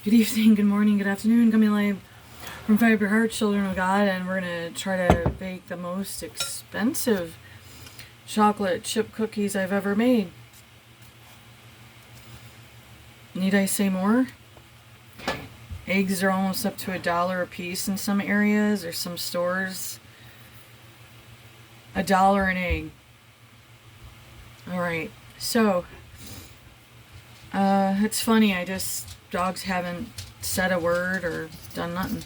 Good evening, good morning, good afternoon. Coming live from Fiber Heart, Children of God, and we're going to try to bake the most expensive chocolate chip cookies I've ever made. Need I say more? Eggs are almost up to $1 a piece in some areas or some stores. $1 an egg. Alright, so it's funny, dogs haven't said a word or done nothing.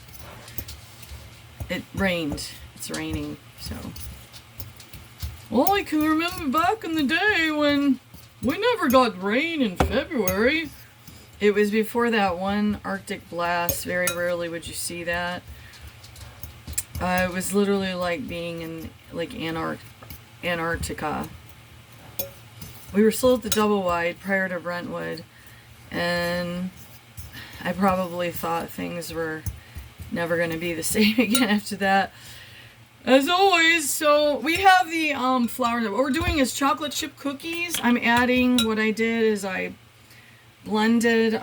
It rained. It's raining, so. Well, I can remember back in the day when we never got rain in February. It was before that one Arctic blast. Very rarely would you see that. It was literally like being in Antarctica. We were still at the double wide prior to Brentwood, and I probably thought things were never going to be the same again after that. As always, so we have the flour. What we're doing is chocolate chip cookies. I'm adding, what I did is I blended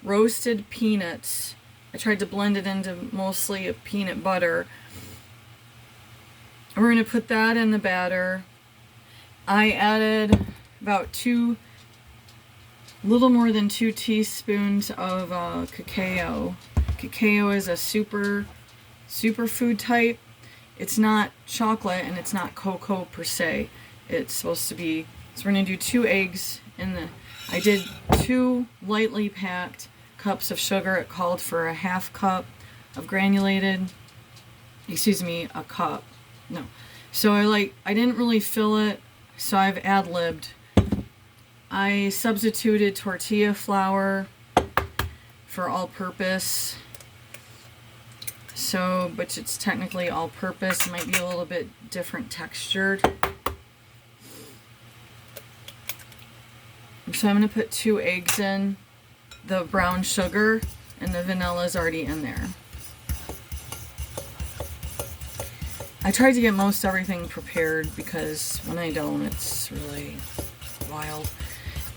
roasted peanuts. I tried to blend it into mostly a peanut butter. We're going to put that in the batter. I added about little more than 2 teaspoons of cacao. Cacao is a super food type. It's not chocolate and it's not cocoa per se. It's supposed to be, so we're going to do 2 eggs I did 2 lightly packed cups of sugar. It called for a half cup of granulated, a cup. No. So I didn't really fill it, so I've ad-libbed. I substituted tortilla flour for all-purpose. So, but it's technically all-purpose. It might be a little bit different textured. So I'm going to put 2 eggs in, the brown sugar, and the vanilla is already in there. I tried to get most everything prepared because when I don't, it's really wild.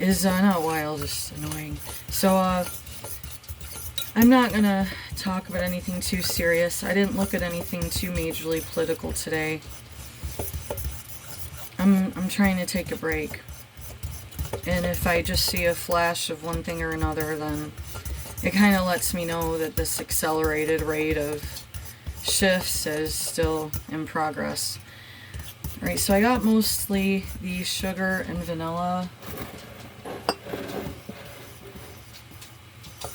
Not wild, just annoying. So, I'm not gonna talk about anything too serious. I didn't look at anything too majorly political today. I'm trying to take a break. And if I just see a flash of one thing or another, then it kind of lets me know that this accelerated rate of shifts is still in progress. Alright, so I got mostly the sugar and vanilla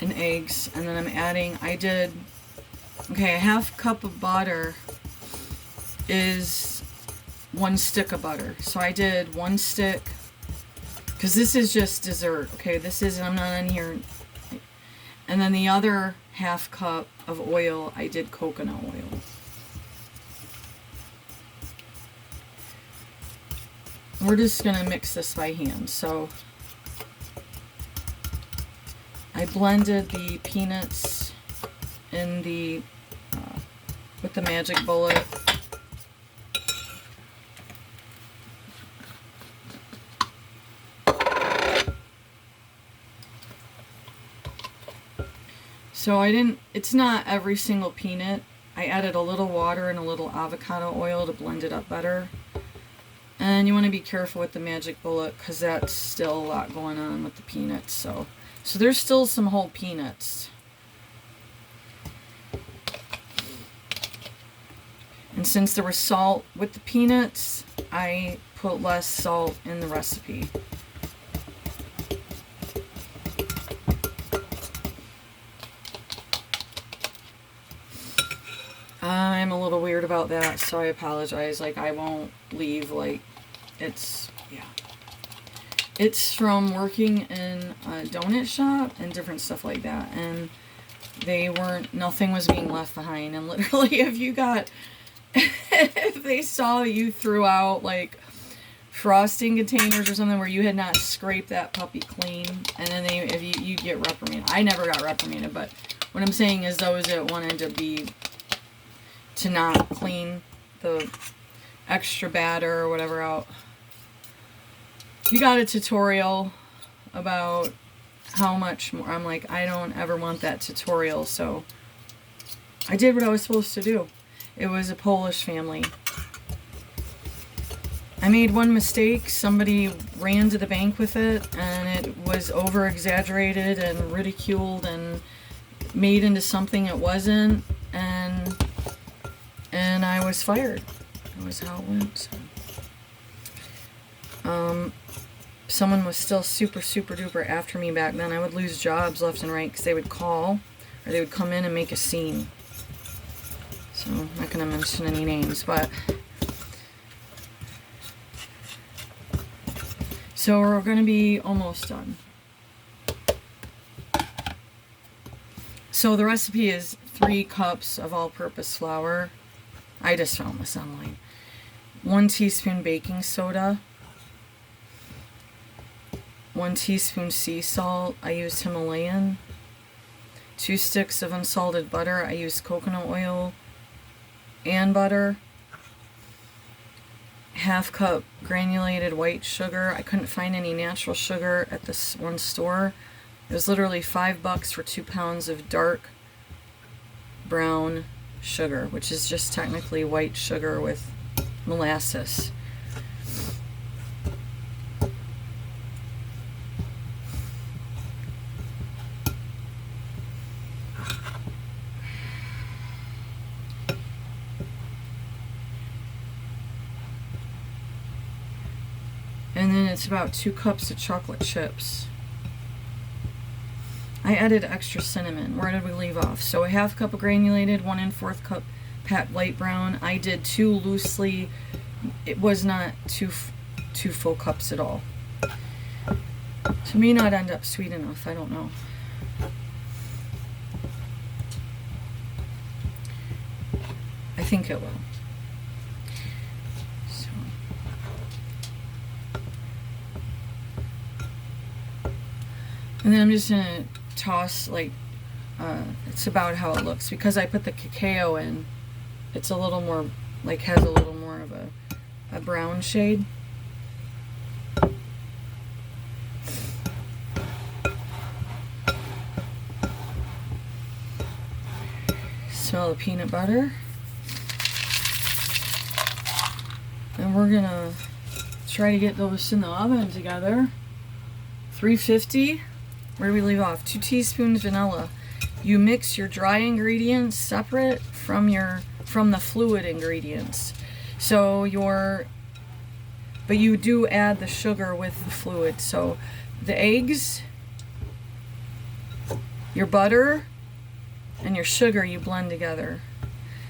and eggs, and then I'm adding, a half cup of butter is 1 stick of butter. So I did 1 stick, because this is just dessert, okay? I'm not in here. And then the other half cup of oil, I did coconut oil. We're just going to mix this by hand. So I blended the peanuts in with the magic bullet. So it's not every single peanut. I added a little water and a little avocado oil to blend it up better. And you want to be careful with the magic bullet because that's still a lot going on with the peanuts. So there's still some whole peanuts. And since there was salt with the peanuts, I put less salt in the recipe. I'm a little weird about that, so I apologize. I won't leave, It's from working in a donut shop and different stuff like that, and nothing was being left behind, and literally if they saw you threw out, frosting containers or something where you had not scraped that puppy clean, and then if you get reprimanded. I never got reprimanded, but what I'm saying is those that wanted to not clean the extra batter or whatever out. You got a tutorial about how much more. I'm like, I don't ever want that tutorial, so I did what I was supposed to do. It was a Polish family. I made one mistake. Somebody ran to the bank with it, and it was over exaggerated and ridiculed and made into something it wasn't, and I was fired. That was how it went. So. Someone was still super duper after me back then. I would lose jobs left and right because they would call or they would come in and make a scene. So I'm not going to mention any names, but so we're going to be almost done. So the recipe is 3 cups of all-purpose flour. I just found this online. 1 teaspoon baking soda. 1 teaspoon sea salt. I used Himalayan. 2 sticks of unsalted butter. I used coconut oil and butter. 1/2 cup granulated white sugar. I couldn't find any natural sugar at this one store. It was literally $5 for 2 pounds of dark brown sugar, which is just technically white sugar with molasses. And then it's about 2 cups of chocolate chips. I added extra cinnamon. Where did we leave off? So 1/2 cup of granulated, 1 1/4 cup pat light brown. I did 2 loosely. It was not two full cups at all. To me, not end up sweet enough. I don't know. I think it will. And then I'm just going to toss, like, it's about how it looks. Because I put the cacao in, it's a little more, like, has a little more of a brown shade. Smell the peanut butter. And we're going to try to get those in the oven together. 350. Where do we leave off? 2 teaspoons vanilla. You mix your dry ingredients separate from the fluid ingredients. So but you do add the sugar with the fluid. So the eggs, your butter, and your sugar you blend together.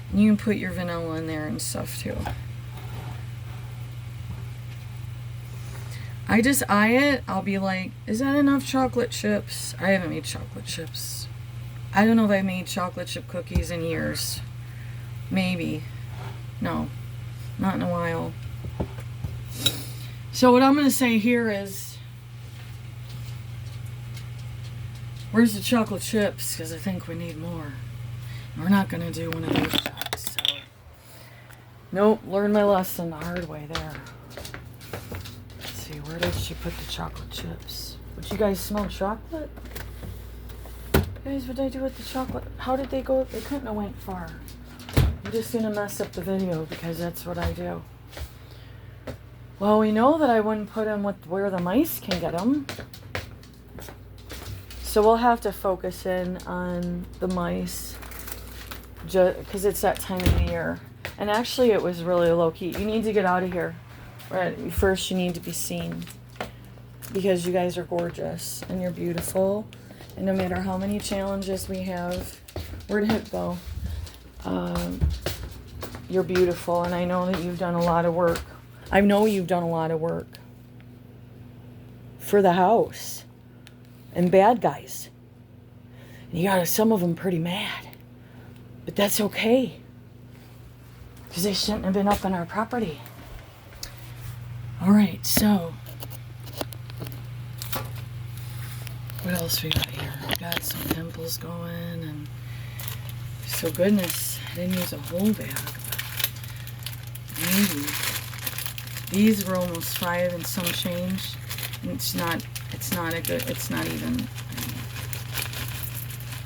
And you can put your vanilla in there and stuff too. I just eye it. I'll be like, is that enough chocolate chips? I haven't made chocolate chips. I don't know if I've made chocolate chip cookies in years. Maybe. No. Not in a while. So what I'm going to say here is, where's the chocolate chips? Because I think we need more. We're not going to do one of those shots. So. Nope. Learned my lesson the hard way there. Where did she put the chocolate chips? Would you guys smell chocolate? Guys, what did I do with the chocolate? How did they go? They couldn't have went far. I'm just going to mess up the video because that's what I do. Well, we know that I wouldn't put them where the mice can get them. So we'll have to focus in on the mice because it's that time of the year. And actually, it was really low-key. You need to get out of here. Right, first you need to be seen because you guys are gorgeous and you're beautiful, and no matter how many challenges we have, where'd Hip-Poe? You're beautiful, and I know that you've done a lot of work. I know you've done a lot of work for the house and bad guys. And you got some of them pretty mad, but that's okay because they shouldn't have been up on our property. Alright, so what else we got here? We got some pimples going, and so goodness, I didn't use a whole bag, but maybe. These were almost 5 and some change, and it's not even,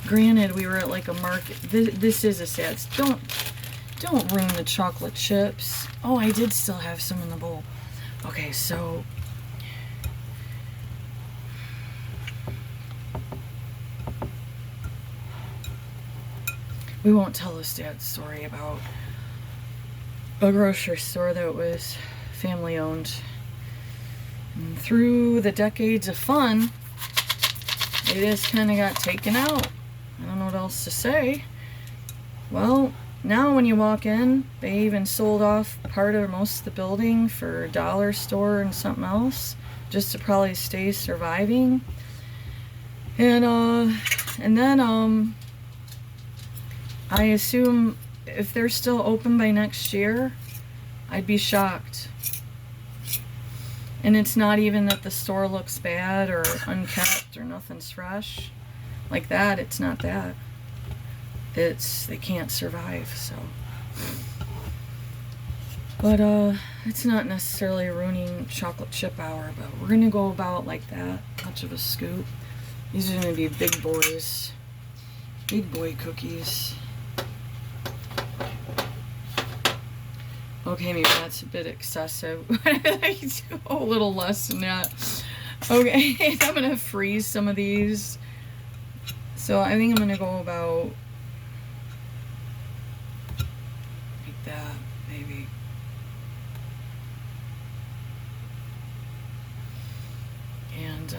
Granted, we were at like a market. This is a sad. Don't ruin the chocolate chips. Oh, I did still have some in the bowl. Okay, so we won't tell a sad story about a grocery store that was family owned. And through the decades of fun, it just kind of got taken out. I don't know what else to say. Well, now when you walk in, they even sold off part or most of the building for a dollar store and something else, just to probably stay surviving. And then I assume if they're still open by next year, I'd be shocked. And it's not even that the store looks bad or unkept or nothing's fresh. Like that, it's not that. It's they can't survive, so. But it's not necessarily ruining chocolate chip hour, but we're gonna go about like that. Much of a scoop. These are gonna be big boys. Big boy cookies. Okay, maybe that's a bit excessive. I like to go a little less than that. Okay, I'm gonna freeze some of these. So I think I'm gonna go about like that, maybe. And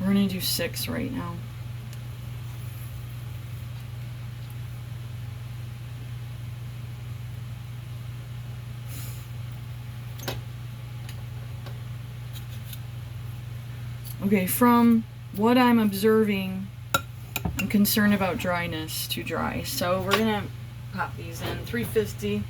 we're gonna do 6 right now. Okay, from what I'm observing, I'm concerned about dryness, too dry. So we're gonna pop these in, 350.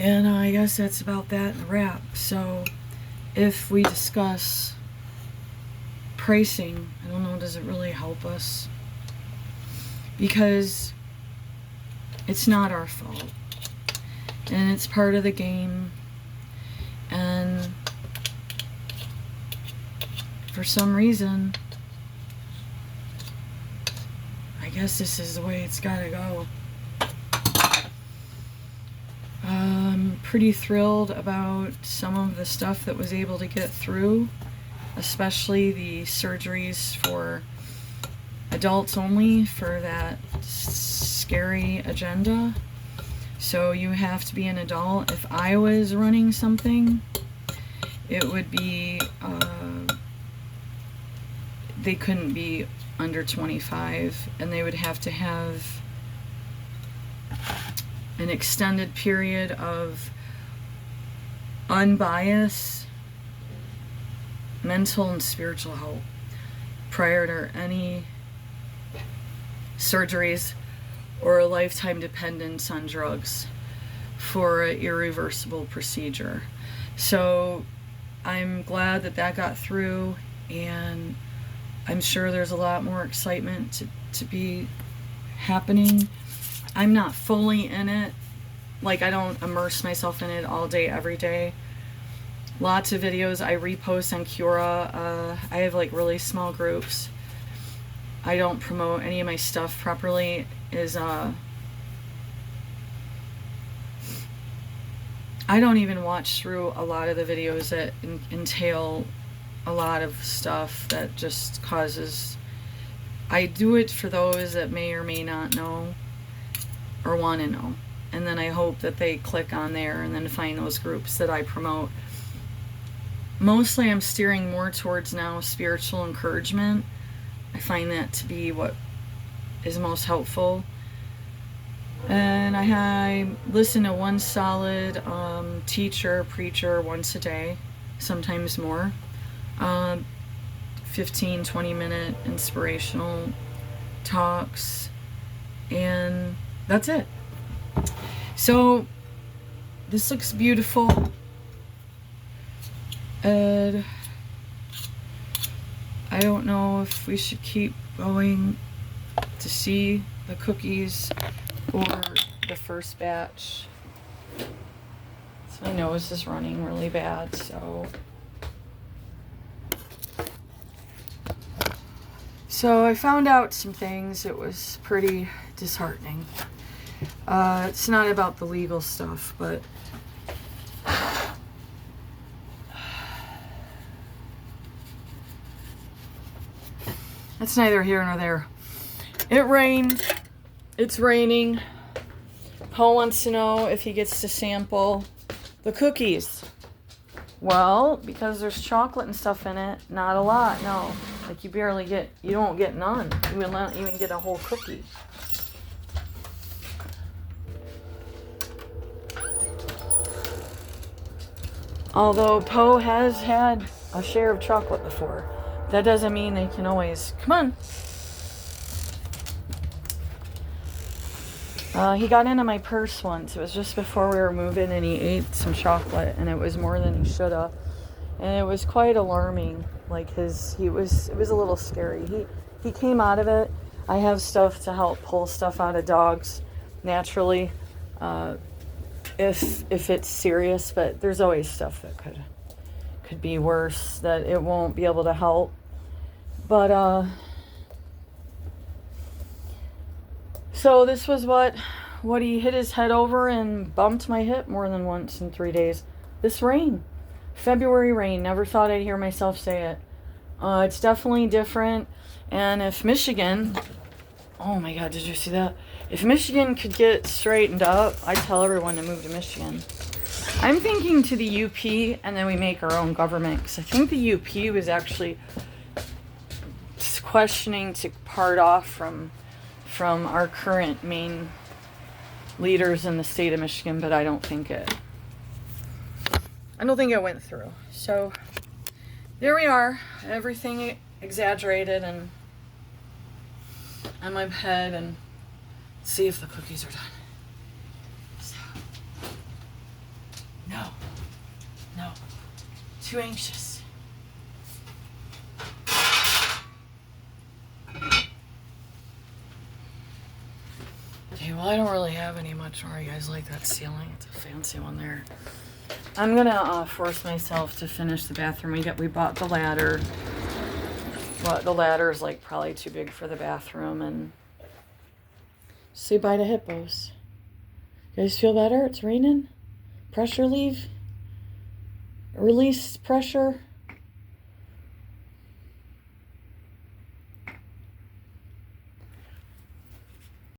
And I guess that's about that in a wrap. So if we discuss pricing, I don't know, does it really help us? Because it's not our fault. And it's part of the game. And for some reason, I guess this is the way it's gotta go. I'm pretty thrilled about some of the stuff that was able to get through, especially the surgeries for adults only for that scary agenda. So you have to be an adult. If I was running something, it would be, they couldn't be under 25, and they would have to have an extended period of unbiased mental and spiritual help prior to any surgeries or a lifetime dependence on drugs for an irreversible procedure. So I'm glad that that got through, and I'm sure there's a lot more excitement to be happening. I'm not fully in it. Like, I don't immerse myself in it all day, every day. Lots of videos I repost on Cura. I have like really small groups. I don't promote any of my stuff properly. I don't even watch through a lot of the videos that entail a lot of stuff that just causes. I do it for those that may or may not know or want to know. And then I hope that they click on there and then find those groups that I promote. Mostly I'm steering more towards now spiritual encouragement. I find that to be what is most helpful. And I listen to one solid teacher, preacher once a day, sometimes more. 15, 20-minute inspirational talks, and that's it. So this looks beautiful, and I don't know if we should keep going to see the cookies or the first batch. So my nose is running really bad, So I found out some things. It was pretty disheartening. It's not about the legal stuff, but that's neither here nor there. It rained. It's raining. Paul wants to know if he gets to sample the cookies. Well, because there's chocolate and stuff in it, not a lot, no. Like you don't get none. You will not even get a whole cookie. Although Poe has had a share of chocolate before. That doesn't mean they can always, come on. He got into my purse once. It was just before we were moving, and he ate some chocolate, and it was more than he should have. And it was quite alarming. Like it was a little scary. He came out of it. I have stuff to help pull stuff out of dogs naturally, if it's serious. But there's always stuff that could be worse that it won't be able to help. But so this was what he hit his head over and bumped my hip more than once in 3 days. This rain. February rain. Never thought I'd hear myself say it. It's definitely different. And if Michigan, oh my God, did you see that? If Michigan could get straightened up, I'd tell everyone to move to Michigan. I'm thinking to the UP, and then we make our own government. Because I think the UP was actually questioning to part off from our current main leaders in the state of Michigan, but I don't think it went through. So there we are, everything exaggerated and on my head, and see if the cookies are done. So, no, too anxious. Okay, well I don't really have any much more. You guys like that ceiling? It's a fancy one there. I'm gonna force myself to finish the bathroom. We bought the ladder, but the ladder is like probably too big for the bathroom. And say bye to hippos. You guys feel better? It's raining. Pressure leave. Release pressure.